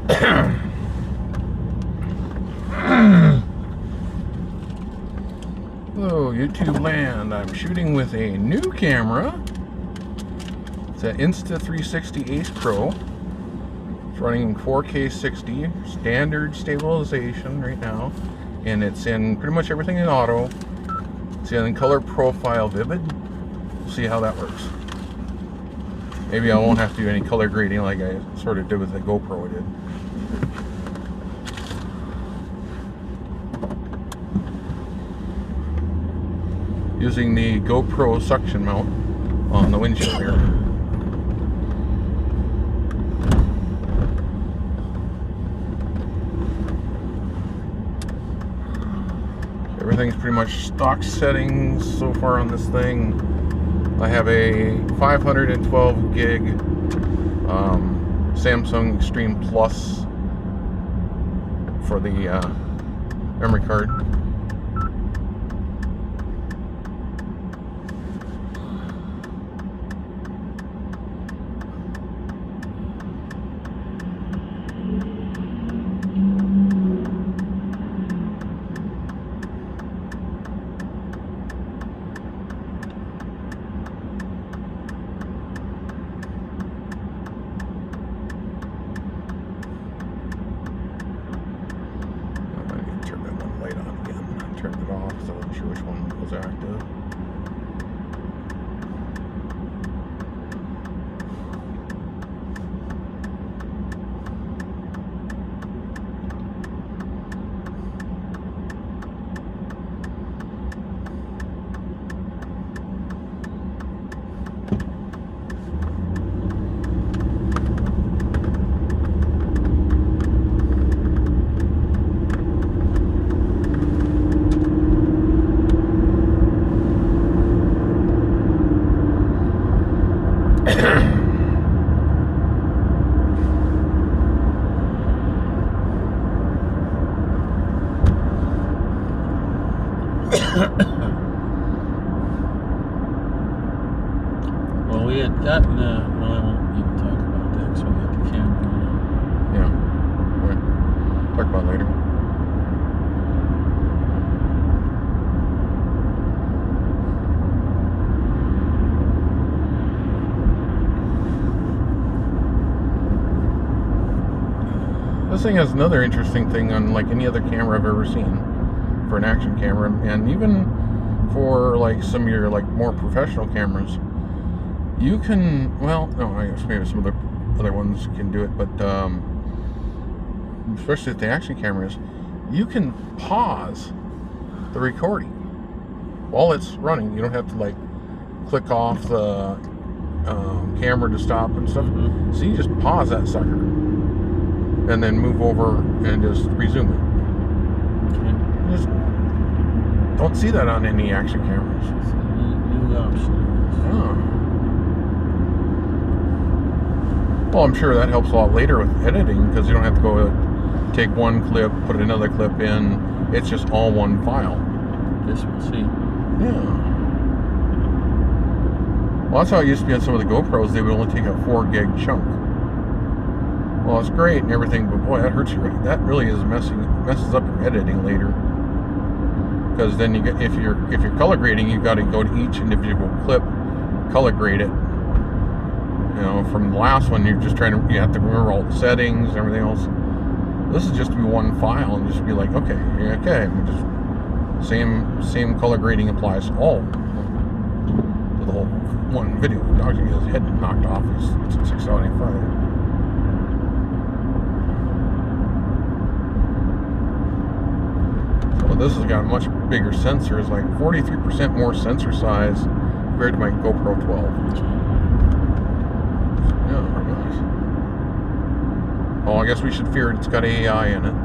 Hello, YouTube land. I'm shooting with a new camera. It's an Insta360 Ace Pro. It's running 4K 60, standard stabilization right now, and it's in pretty much everything in auto. It's in color profile vivid. We'll see how that works. Maybe I won't have to do any color grading like I sort of did with the GoPro I did. Using the GoPro suction mount on the windshield here. Everything's pretty much stock settings so far on this thing. I have a 512 gig Samsung Extreme Plus for the memory card. Turned it off, so I wasn't sure which one was active. Well, we had gotten, well, I won't even talk about that because we got the camera on. Yeah, right. Talk about it later. This thing has another interesting thing unlike any other camera I've ever seen for an action camera, and even for like some of your like more professional cameras. You can, well, no, I guess maybe some of the other ones can do it, but especially with the action cameras, you can pause the recording while it's running. You don't have to like click off the camera to stop and stuff. So you just pause that sucker and then move over and just resume it. Okay. Just don't see that on any action cameras. It's a new option. Oh. Well, I'm sure that helps a lot later with editing because you don't have to go take one clip, put another clip in. It's just all one file. Guess we'll see. Yeah. Well, that's how it used to be on some of the GoPros. They would only take a 4 gig chunk. Well, it's great and everything, but boy, that hurts you. That really is messes up your editing later. Because then you get, if you're color grading, you got to go to each individual clip, color grade it. You know, from the last one, you have to remember all the settings and everything else. This is just to be one file and just be like, okay, just same color grading applies to all. To the whole one video. The dog get his head knocked off. He's 675. This has got a much bigger sensor. It's like 43% more sensor size compared to my GoPro 12. Yeah, very nice. Oh, I guess we should fear it's got AI in it.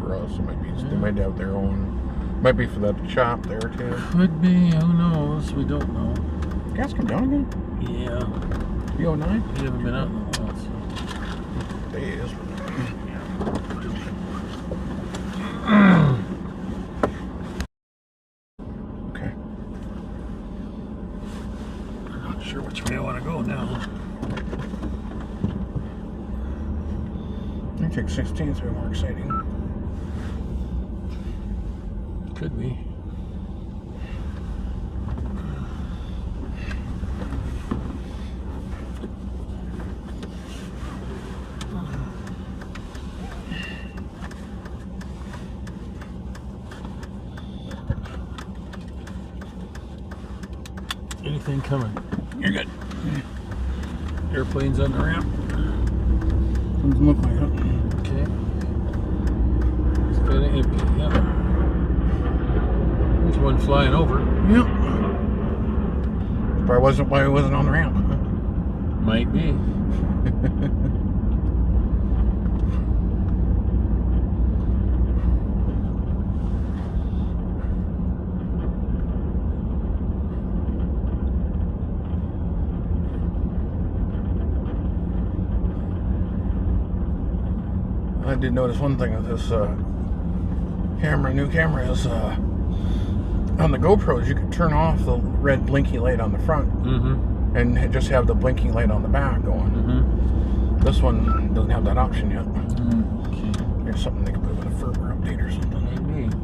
for us. It might be. They might have their own. Might be for that shop there too. Could be. Who knows? We don't know. Gas come down again? Yeah. 309? We haven't been out in a while, so. Day is. Okay. I'm not sure which way I want to go now. I think 16 is more exciting. Could be. Anything coming? You're good. Airplanes on the ramp. Doesn't look like it. Okay. It's kind of empty. Yeah. There's one flying over. Yep. Probably wasn't why it wasn't on the ramp. Might be. I did notice one thing with this new camera is on the GoPros you can turn off the red blinky light on the front and just have the blinking light on the back going. This one doesn't have that option yet. Okay. There's something they can put with a firmware update or something. Maybe.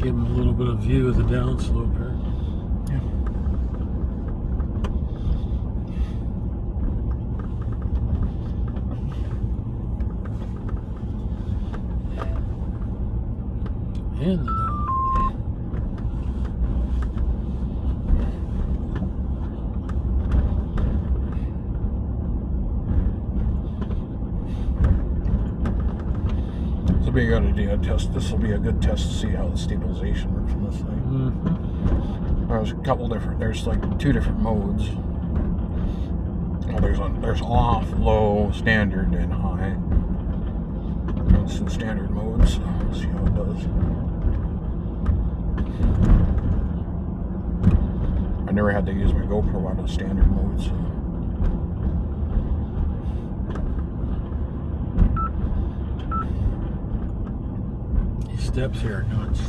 Give them a little bit of view of the downslope here. Yeah. And the dome. This will be a good idea test. This will be a good test to see how the stabilization works on this thing. There's a couple different. There's like 2 different modes. Well, there's off, low, standard, and high. That's the standard modes. So let's see how it does. I never had to use my GoPro out of standard mode, so. Steps here are nuts.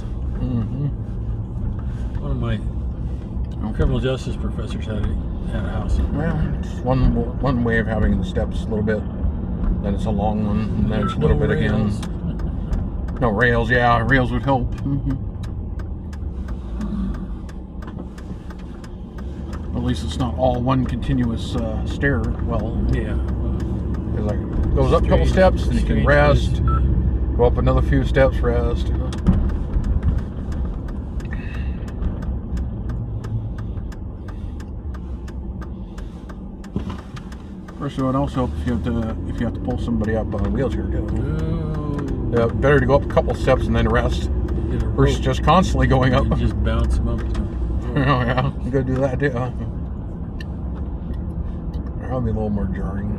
One of my criminal justice professors had a house. Well, it's one way of having the steps a little bit. Then it's a long one, and then it's a little bit again. No rails, yeah, rails would help. At least it's not all one continuous stair. Well, yeah. It's like it goes up a couple steps, and you can rest. Go up another few steps, rest. Of course, it would also help if you have to pull somebody up on a wheelchair too. Oh. Better to go up a couple steps and then rest, versus just constantly going up. Just bounce them up. Oh yeah, you gotta do that too. That'll be a little more jarring.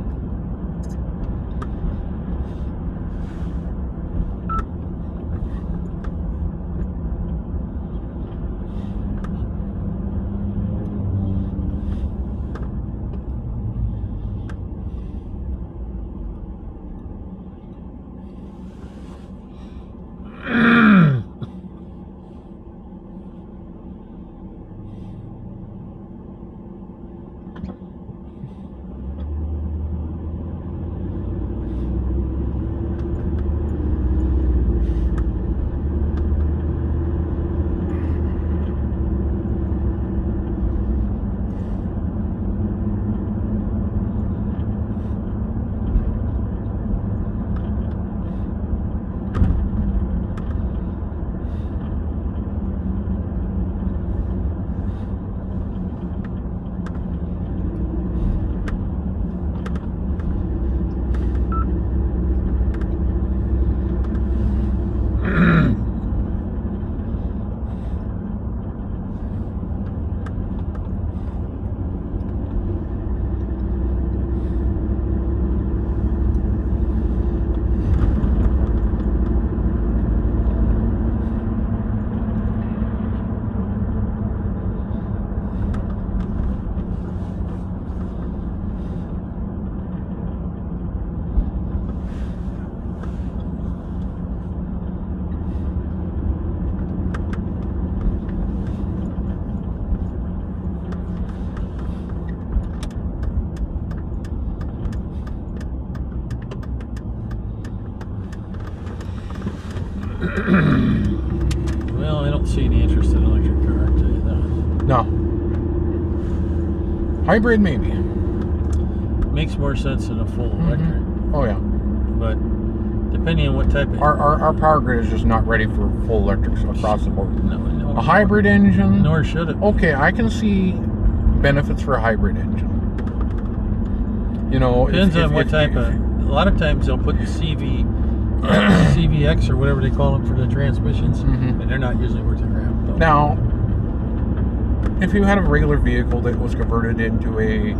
Well, I don't see any interest in an electric car, I'll tell you that. No. Hybrid, maybe. Makes more sense than a full electric. Oh, yeah. But depending on what type of... Our power grid is just not ready for full electrics across the board. No, A hybrid engine? Nor should it. Okay, I can see benefits for a hybrid engine. You know, Depends on what type of... A lot of times they'll put the CVX or whatever they call them for the transmissions, and they're not usually worth a crap. So. Now, if you had a regular vehicle that was converted into a,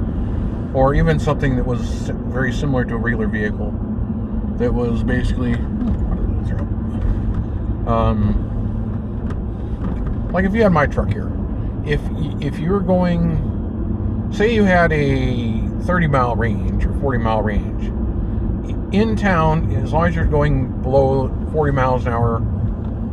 or even something that was very similar to a regular vehicle, that was basically, like if you had my truck here, if you were going, say you had a 30-mile range or 40-mile range, in town, as long as you're going below 40 miles an hour,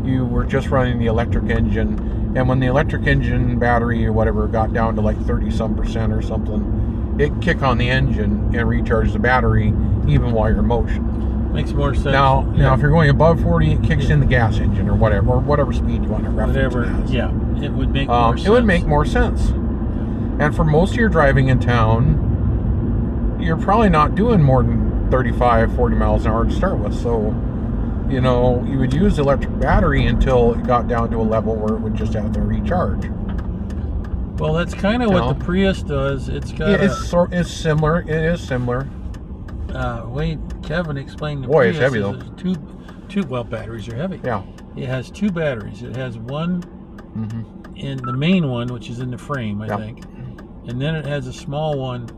you were just running the electric engine. And when the electric engine battery or whatever got down to like 30-some% or something, it kick on the engine and recharge the battery even while you're in motion. Makes more sense. Now, if you're going above 40, it kicks in the gas engine or whatever speed you want to reference it as. Yeah, it would make more sense. It would make more sense. And for most of your driving in town, you're probably not doing more than 35, 40 miles an hour to start with. So, you know, you would use the electric battery until it got down to a level where it would just have to recharge. Well, that's kind of what the Prius does. It's got it's similar. It is similar. Wait, Kevin explained the Prius. Boy, it's heavy though. Two well, batteries are heavy. Yeah. It has two batteries. It has one in the main one, which is in the frame, I think. And then it has a small one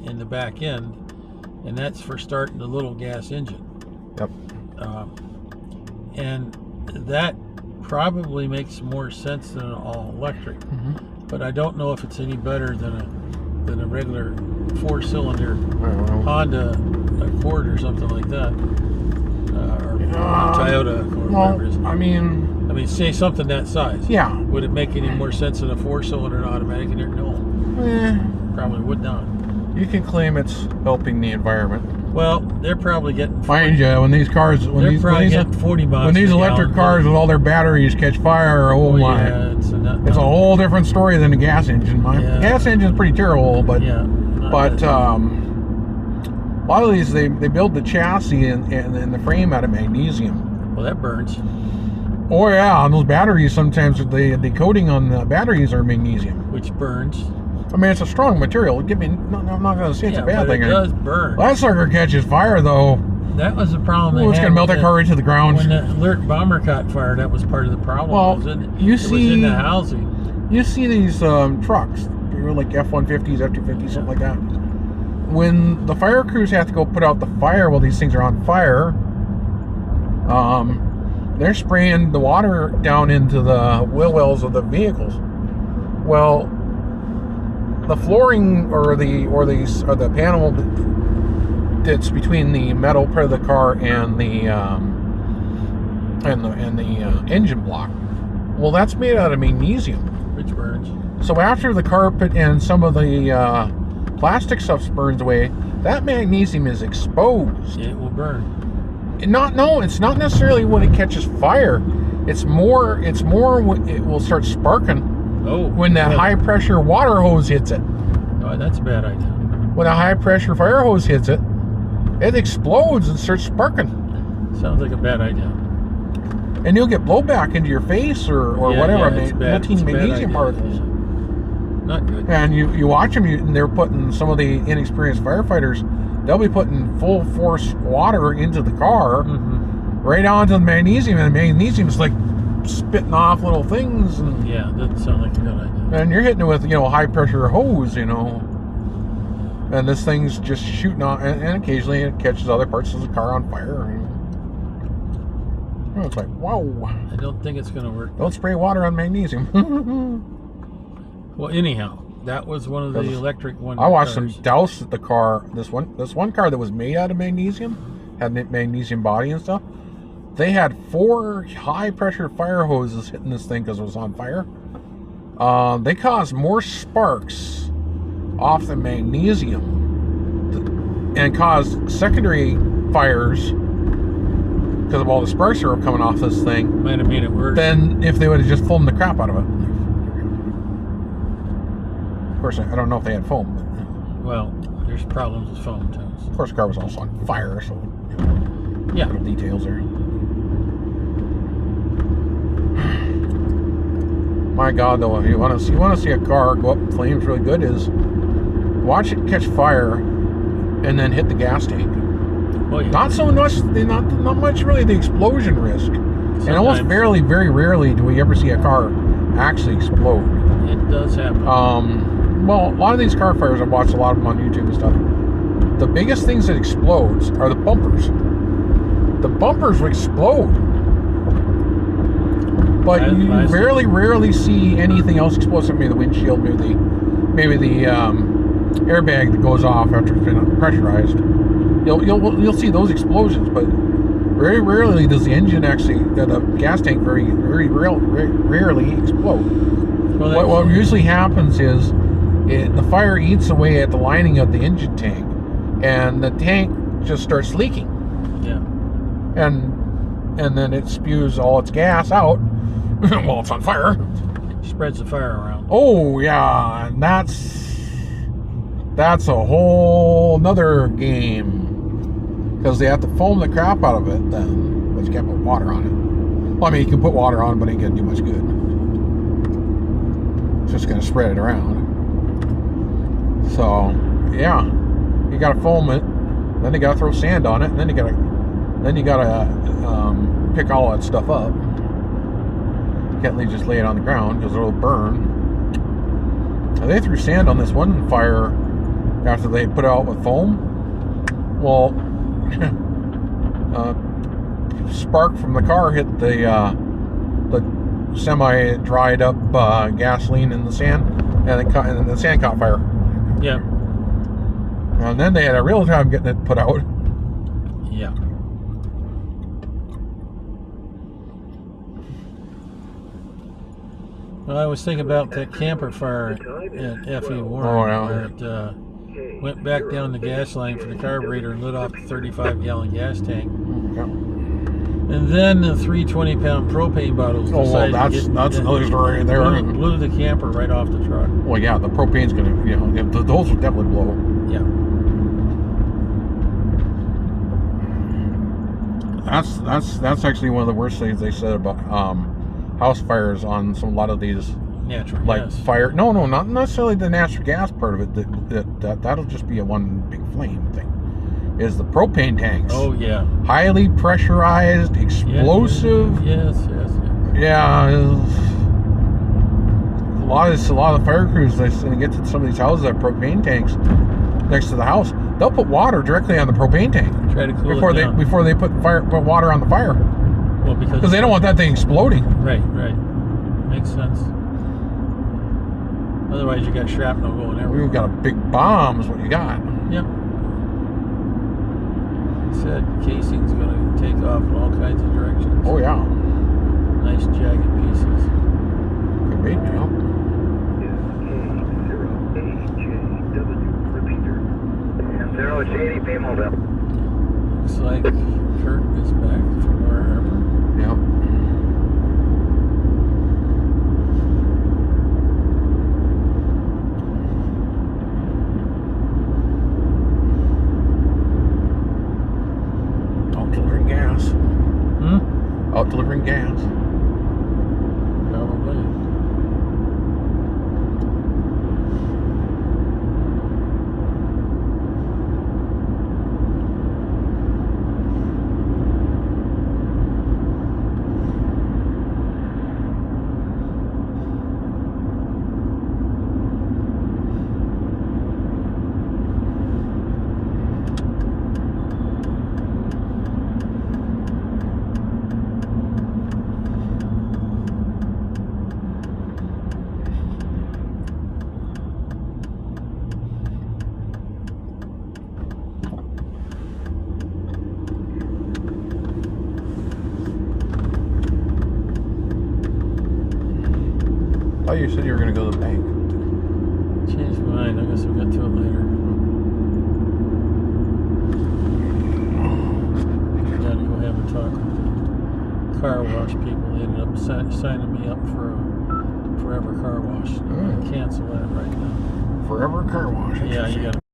in the back end. And that's for starting the little gas engine. Yep. And that probably makes more sense than an all-electric. But I don't know if it's any better than a regular four-cylinder Honda Accord or something like that, or Toyota Accord, whatever it is. I mean, say something that size. Yeah. Would it make any more sense than a four-cylinder automatic in there? No. Probably would not. You can claim it's helping the environment. Well, they're probably getting... Mind you, when these cars... When these 40 miles when these electric cars with all their batteries catch fire, oh my... Yeah, it's a whole different story than a gas engine. The gas engine's pretty terrible, but... a lot of these, they build the chassis and the frame out of magnesium. Well, that burns. Oh yeah, and those batteries, sometimes the coating on the batteries are magnesium. Which burns. I mean, it's a strong material. I'm not going to say it's a bad thing. It does burn. That sucker catches fire, though. That was the problem. It's going to melt that car right to the ground. When the alert bomber caught fire, that was part of the problem. Well, it was in the housing. You see these trucks, like F-150s, F-250s, something like that. When the fire crews have to go put out the fire while these things are on fire, they're spraying the water down into the wheel wells of the vehicles. Well, the flooring or the panel that's between the metal part of the car and the engine block, well, that's made out of magnesium, which burns. So after the carpet and some of the plastic stuff burns away, that magnesium is exposed. It will burn. It's not necessarily when it catches fire. It's more when it will start sparking. When that high pressure water hose hits it. Oh, that's a bad idea. When a high pressure fire hose hits it, it explodes and starts sparking. Sounds like a bad idea. And you'll get blowback into your face or whatever. Magnesium particles. Not good. And you watch them, and they're putting, some of the inexperienced firefighters, they'll be putting full force water into the car, right onto the magnesium, and the magnesium's like spitting off little things. And yeah, that sounds like a good idea. And you're hitting it with, high pressure hose, and this thing's just shooting on, and occasionally it catches other parts of the car on fire. And it's like, wow. I don't think it's going to work. Don't spray water on magnesium. Well, anyhow, that was one of the electric ones. I watched them douse the car. This one car that was made out of magnesium, had magnesium body and stuff. They had 4 high pressure fire hoses hitting this thing because it was on fire. They caused more sparks off the magnesium and caused secondary fires because of all the sparks that were coming off this thing, might have made it worse. than if they would have just foamed the crap out of it. Of course, I don't know if they had foam. But, well, there's problems with foam too. Of course, the car was also on fire, so yeah, little details there. My God, though, if you want to see a car go up in flames really good, is watch it catch fire and then hit the gas tank. Oh, yeah. Not so much, not much really the explosion risk. Sometimes. And almost very rarely do we ever see a car actually explode. It does happen. Well, a lot of these car fires, I've watched a lot of them on YouTube and stuff. The biggest things that explodes are the bumpers. The bumpers will explode. But you rarely see anything else explode. Maybe the windshield, maybe the airbag that goes off after it's been pressurized. You'll see those explosions, but very rarely does the engine actually, the gas tank, very rarely explode. Well, what usually happens is the fire eats away at the lining of the engine tank, and the tank just starts leaking. Yeah. And then it spews all its gas out while it's on fire. Spreads the fire around. Oh yeah, and that's a whole nother game. Because they have to foam the crap out of it then, but you can't put water on it. Well, I mean, you can put water on it, but it ain't gonna do much good. It's just gonna spread it around. So, yeah, you gotta foam it, then you gotta throw sand on it, and then you gotta pick all that stuff up. You can't just lay it on the ground because it'll burn. And they threw sand on this one fire after they put it out with foam. Well, spark from the car hit the semi-dried up gasoline in the sand, and the sand caught fire. Yeah. And then they had a real time getting it put out. Yeah. Well, I was thinking about that camper fire at F.E. Warren. Oh, yeah. Where it went back down the gas line for the carburetor and lit off the 35-gallon gas tank. Yeah. And then the 320-pound propane bottles decided that's another story there. Blew the camper right off the truck. Well, yeah, the propane's gonna, those will definitely blow. Yeah. That's actually one of the worst things they said about house fires on a lot of these natural gas. fire. No, not necessarily the natural gas part of it. That'll just be a one big flame thing. Is the propane tanks? Oh yeah. Highly pressurized, explosive. Yes. Yeah. A lot of the fire crews, they get to some of these houses that have propane tanks next to the house. They'll put water directly on the propane tank. Try to cool before it down. before they put water on the fire. Well, because they don't want that thing exploding. Right. Makes sense. Otherwise, you got shrapnel going everywhere. We've got a big bomb, is what you got. Yep. Said casing's going to take off in all kinds of directions. Oh yeah. Nice jagged pieces. Could be, yeah. M0HADP mobile. Looks like Kurt is back from wherever. Yep. Out delivering gas. Out delivering gas. Probably. Oh, you said you were going to go to the bank. Changed my mind. I guess we'll get to it later. Gotta go have a talk with car wash people ended up signing me up for a Forever Car Wash. I'm gonna cancel that right now. Forever Car Wash. Yeah, you got to